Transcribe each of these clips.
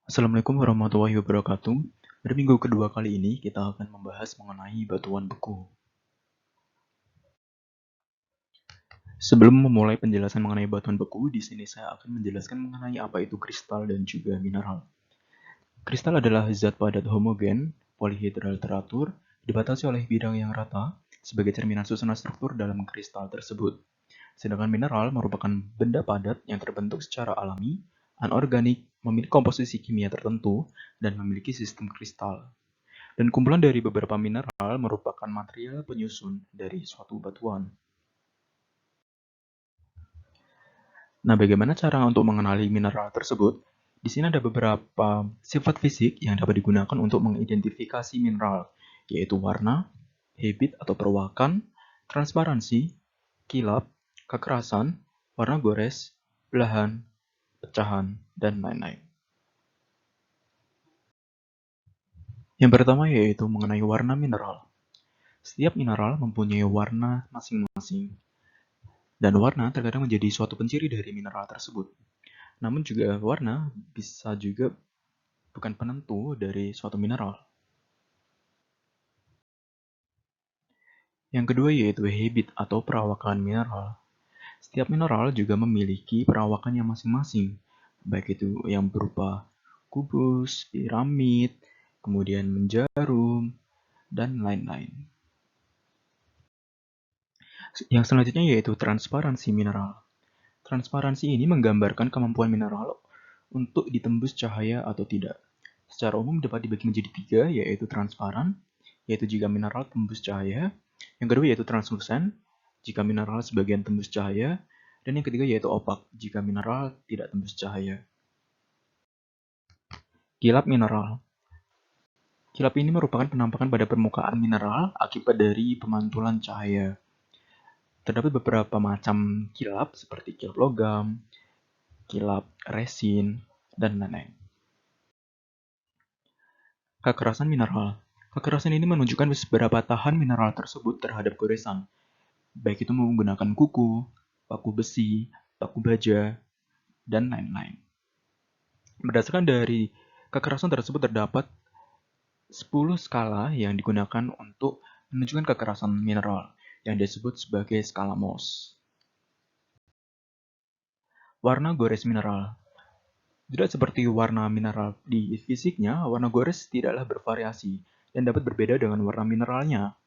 Assalamualaikum warahmatullahi wabarakatuh. Pada minggu kedua kali ini, kita akan membahas mengenai batuan beku. Sebelum memulai penjelasan mengenai batuan beku, di sini saya akan menjelaskan mengenai apa itu kristal dan juga mineral. Kristal adalah zat padat homogen, polihedral teratur, dibatasi oleh bidang yang rata, sebagai cerminan susunan struktur dalam kristal tersebut. Sedangkan mineral merupakan benda padat yang terbentuk secara alami, anorganik, memiliki komposisi kimia tertentu, dan memiliki sistem kristal. Dan kumpulan dari beberapa mineral merupakan material penyusun dari suatu batuan. Nah, bagaimana cara untuk mengenali mineral tersebut? Di sini ada beberapa sifat fisik yang dapat digunakan untuk mengidentifikasi mineral, yaitu warna, habit atau perawakan, transparansi, kilap, kekerasan, warna gores, belahan, pecahan, dan lain-lain. Yang pertama yaitu mengenai warna mineral. Setiap mineral mempunyai warna masing-masing. Dan warna terkadang menjadi suatu penciri dari mineral tersebut. Namun juga warna bisa juga bukan penentu dari suatu mineral. Yang kedua yaitu habit atau perawakan mineral. Setiap mineral juga memiliki perawakannya masing-masing, baik itu yang berupa kubus, piramid, kemudian menjarum, dan lain-lain. Yang selanjutnya yaitu transparansi mineral. Transparansi ini menggambarkan kemampuan mineral untuk ditembus cahaya atau tidak. Secara umum dapat dibagi menjadi tiga, yaitu transparan, yaitu jika mineral tembus cahaya. Yang kedua yaitu translucent, jika mineral sebagian tembus cahaya. Dan yang ketiga yaitu opak, jika mineral tidak tembus cahaya. Kilap mineral. Kilap ini merupakan penampakan pada permukaan mineral akibat dari pemantulan cahaya. Terdapat beberapa macam kilap seperti kilap logam, kilap resin, dan lain-lain. Kekerasan mineral. Kekerasan ini menunjukkan seberapa tahan mineral tersebut terhadap goresan, baik itu menggunakan kuku, paku besi, paku baja, dan lain-lain. Berdasarkan dari kekerasan tersebut terdapat 10 skala yang digunakan untuk menunjukkan kekerasan mineral, yang disebut sebagai skala Mohs. Warna gores mineral. Tidak seperti warna mineral di fisiknya, warna gores tidaklah bervariasi dan dapat berbeda dengan warna mineralnya.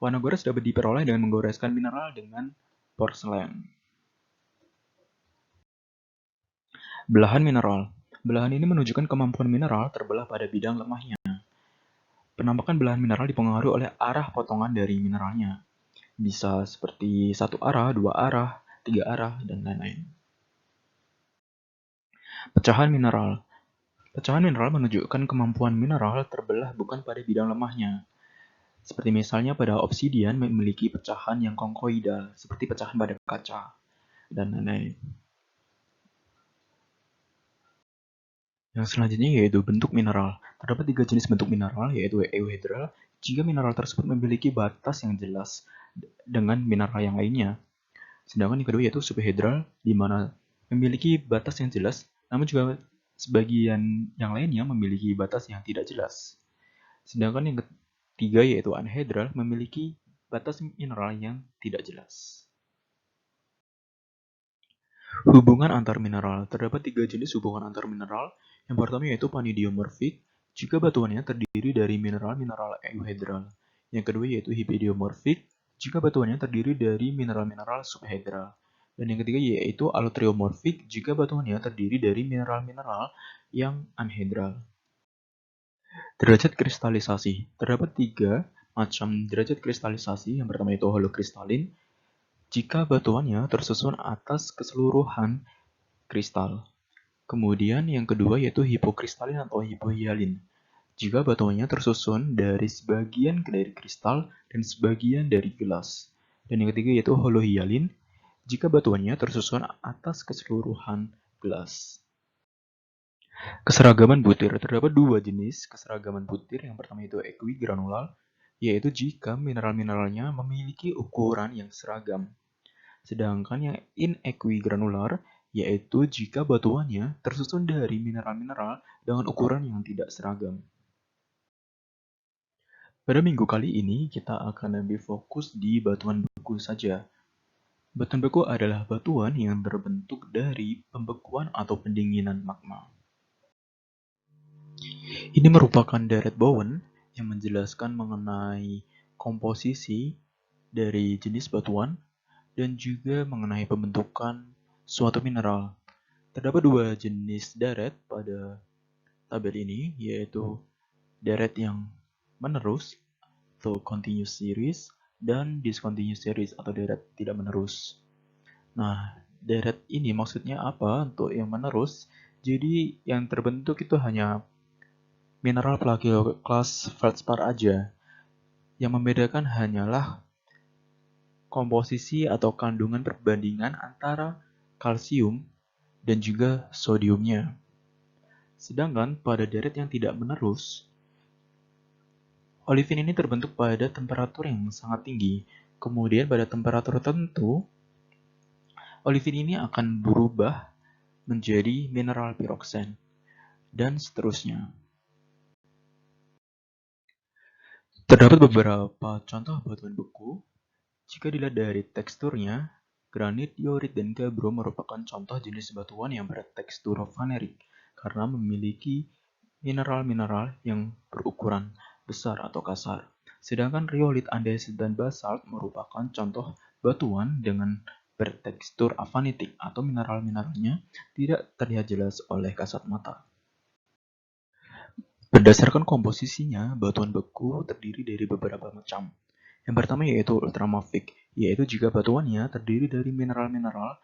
Warna gores dapat diperoleh dengan menggoreskan mineral dengan porselen. Belahan mineral. Belahan ini menunjukkan kemampuan mineral terbelah pada bidang lemahnya. Penampakan belahan mineral dipengaruhi oleh arah potongan dari mineralnya. Bisa seperti satu arah, dua arah, tiga arah, dan lain-lain. Pecahan mineral. Pecahan mineral menunjukkan kemampuan mineral terbelah bukan pada bidang lemahnya. Seperti misalnya pada obsidian memiliki pecahan yang kongkoidal, seperti pecahan pada kaca, dan lain-lain. Yang selanjutnya yaitu bentuk mineral. Terdapat tiga jenis bentuk mineral, yaitu euhedral, jika mineral tersebut memiliki batas yang jelas dengan mineral yang lainnya. Sedangkan yang kedua yaitu subhedral, di mana memiliki batas yang jelas, namun juga sebagian yang lainnya memiliki batas yang tidak jelas. Sedangkan yang ketiga yaitu anhedral, memiliki batas mineral yang tidak jelas. Hubungan antar mineral. Terdapat tiga jenis hubungan antar mineral. Yang pertama yaitu panidiomorfik, jika batuannya terdiri dari mineral-mineral euhedral. Yang kedua yaitu hipidiomorfik, jika batuannya terdiri dari mineral-mineral subhedral. Dan yang ketiga yaitu allotriomorfik, jika batuannya terdiri dari mineral-mineral yang anhedral. Derajat kristalisasi. Terdapat tiga macam derajat kristalisasi. Yang pertama yaitu holokristalin, jika batuannya tersusun atas keseluruhan kristal. Kemudian yang kedua yaitu hipokristalin atau hipohialin. Jika batuannya tersusun dari sebagian dari kristal dan sebagian dari gelas. Dan yang ketiga yaitu holohialin. Jika batuannya tersusun atas keseluruhan gelas. Keseragaman butir. Terdapat dua jenis keseragaman butir. Yang pertama itu equigranular, yaitu jika mineral-mineralnya memiliki ukuran yang seragam. Sedangkan yang inequigranular, yaitu jika batuannya tersusun dari mineral-mineral dengan ukuran yang tidak seragam. Pada minggu kali ini, kita akan lebih fokus di batuan beku saja. Batuan beku adalah batuan yang terbentuk dari pembekuan atau pendinginan magma. Ini merupakan deret Bowen yang menjelaskan mengenai komposisi dari jenis batuan dan juga mengenai pembentukan suatu mineral. Terdapat dua jenis deret pada tabel ini, yaitu deret yang menerus atau continuous series dan discontinuous series atau deret tidak menerus. Nah, deret ini maksudnya apa untuk yang menerus? Jadi yang terbentuk itu hanya mineral plagio kelas feldspar aja. Yang membedakan hanyalah komposisi atau kandungan perbandingan antara kalsium dan juga sodiumnya. Sedangkan pada deret yang tidak menerus, olivin ini terbentuk pada temperatur yang sangat tinggi. Kemudian pada temperatur tertentu, olivin ini akan berubah menjadi mineral piroksen, dan seterusnya. Terdapat beberapa contoh batuan beku. Jika dilihat dari teksturnya, granit, diorit, dan gabbro merupakan contoh jenis batuan yang bertekstur vanerik karena memiliki mineral-mineral yang berukuran besar atau kasar. Sedangkan riolit, andesit, dan basalt merupakan contoh batuan dengan bertekstur avanitik atau mineral-mineralnya tidak terlihat jelas oleh kasat mata. Berdasarkan komposisinya, batuan beku terdiri dari beberapa macam. Yang pertama yaitu ultramafic, yaitu jika batuannya terdiri dari mineral-mineral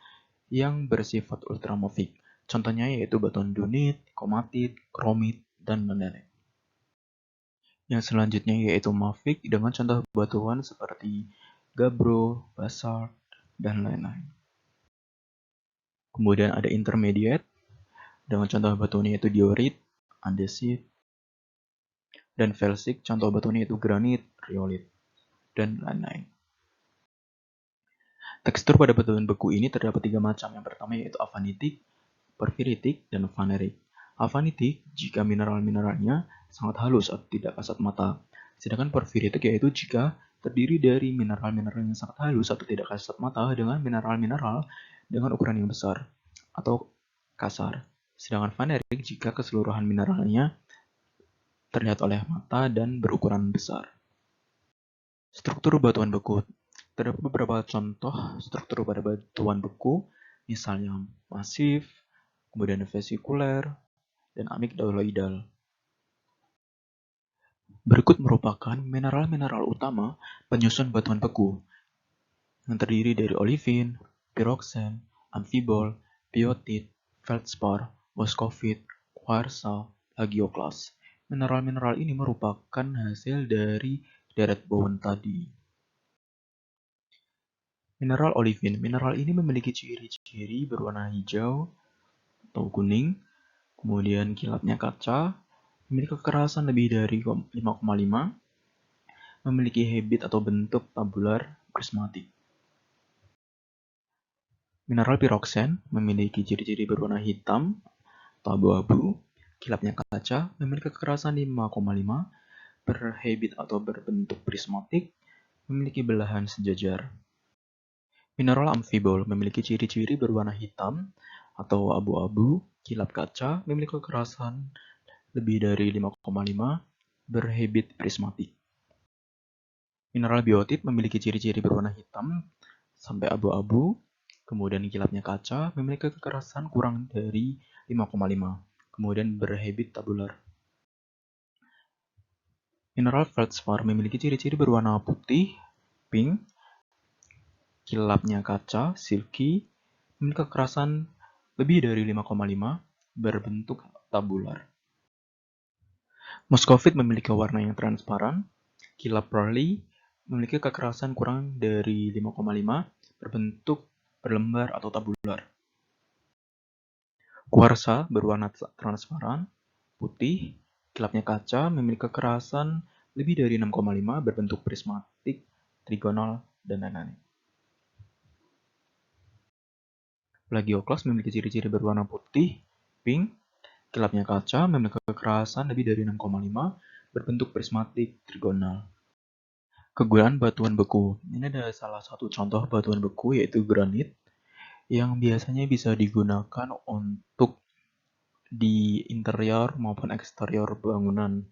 yang bersifat ultramafic. Contohnya yaitu batuan dunit, komatit, kromit, dan lain-lain. Yang selanjutnya yaitu mafic dengan contoh batuan seperti gabbro, basalt, dan lain-lain. Kemudian ada intermediate dengan contoh batuannya yaitu diorit, andesit, dan felsic. Contoh batuannya yaitu granit, riolit, dan lain-lain. Tekstur pada batuan beku ini terdapat tiga macam. Yang pertama yaitu avanitik, porfiritik, dan vanerik. Avanitik jika mineral-mineralnya sangat halus atau tidak kasat mata. Sedangkan porfiritik yaitu jika terdiri dari mineral-mineral yang sangat halus atau tidak kasat mata dengan mineral-mineral dengan ukuran yang besar atau kasar. Sedangkan vanerik jika keseluruhan mineralnya terlihat oleh mata dan berukuran besar. Struktur batuan beku. Terdapat beberapa contoh struktur pada batuan beku, misalnya masif, kemudian vesikuler, dan amigdaloidal. Berikut merupakan mineral-mineral utama penyusun batuan beku, yang terdiri dari olivin, piroksen, amfibol, biotit, feldspar, moskovit, kuarsa, plagioklas. Mineral-mineral ini merupakan hasil dari deret Bowen tadi. Mineral olivin. Mineral ini memiliki ciri-ciri berwarna hijau atau kuning, kemudian kilapnya kaca, memiliki kekerasan lebih dari 5,5, memiliki habit atau bentuk tabular prismatik. Mineral piroksen memiliki ciri-ciri berwarna hitam atau abu-abu, kilapnya kaca, memiliki kekerasan 5,5, berhabit atau berbentuk prismatik, memiliki belahan sejajar. Mineral amfibol memiliki ciri-ciri berwarna hitam atau abu-abu, kilap kaca, memiliki kekerasan lebih dari 5,5, berhabit prismatik. Mineral biotit memiliki ciri-ciri berwarna hitam sampai abu-abu, kemudian kilapnya kaca, memiliki kekerasan kurang dari 5,5, kemudian berhabit tabular. Mineral feldspar memiliki ciri-ciri berwarna putih, pink, kilapnya kaca, silky, memiliki kekerasan lebih dari 5,5, berbentuk tabular. Moskovit memiliki warna yang transparan, kilap pearly, memiliki kekerasan kurang dari 5,5, berbentuk berlembar atau tabular. Kuarsa berwarna transparan, putih, kilapnya kaca, memiliki kekerasan lebih dari 6,5, berbentuk prismatik, trigonal, dan lain-lain. Plagioklas memiliki ciri-ciri berwarna putih, pink, kilapnya kaca, memiliki kekerasan lebih dari 6,5, berbentuk prismatik trigonal. Kegunaan batuan beku. Ini adalah salah satu contoh batuan beku, yaitu granit, yang biasanya bisa digunakan untuk di interior maupun eksterior bangunan,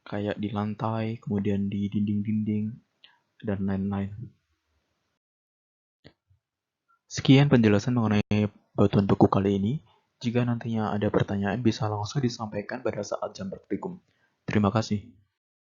kayak di lantai, kemudian di dinding-dinding, dan lain-lain. Sekian penjelasan mengenai batuan beku kali ini. Jika nantinya ada pertanyaan, bisa langsung disampaikan pada saat jam praktikum. Terima kasih.